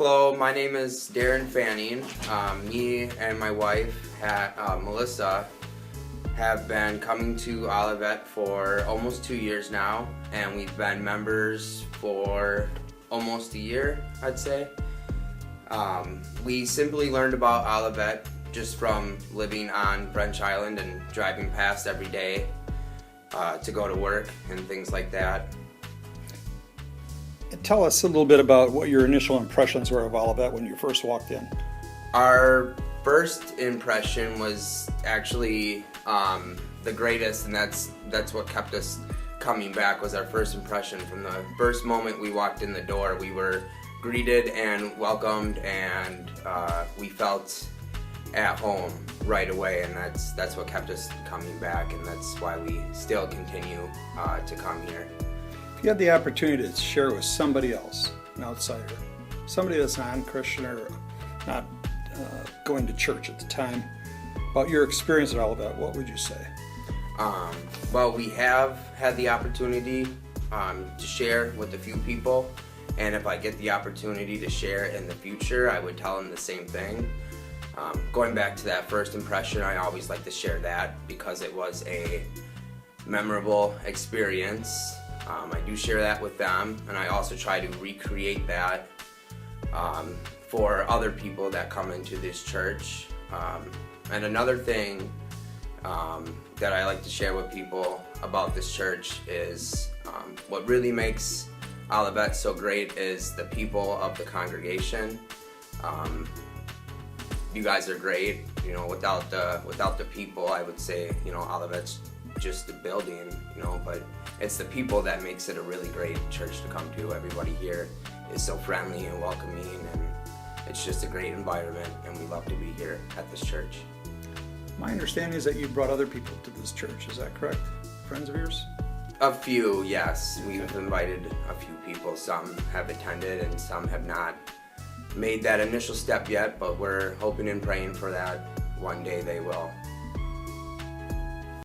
Hello, my name is Darren Fanning. Me and my wife, Melissa, have been coming to Olivet for almost 2 years now, and we've been members for almost a year, I'd say. We simply learned about Olivet just from living on French Island and driving past every day to go to work and things like that. Tell us a little bit about what your initial impressions were of Olivet when you first walked in. Our first impression was actually the greatest, and that's what kept us coming back. Was our first impression. From the first moment we walked in the door, we were greeted and welcomed, and we felt at home right away, and that's what kept us coming back, and that's why we still continue to come here. If you had the opportunity to share with somebody else, an outsider, somebody that's non-Christian or not going to church at the time, about your experience at Olivet, what would you say? Well, we have had the opportunity to share with a few people, and if I get the opportunity to share in the future, I would tell them the same thing. Going back to that first impression, I always like to share that because it was a memorable experience. I do share that with them, and I also try to recreate that for other people that come into this church. And another thing that I like to share with people about this church is what really makes Olivet so great is the people of the congregation. You guys are great. You know, without the people, I would say, you know, Olivet's just a building, you know, but it's the people that makes it a really great church to come to. Everybody here is so friendly and welcoming, and it's just a great environment, and we love to be here at this church. My understanding is that you brought other people to this church, is that correct? Friends of yours? A few, yes. We've invited a few people. Some have attended and some have not made that initial step yet, but we're hoping and praying for that one day they will.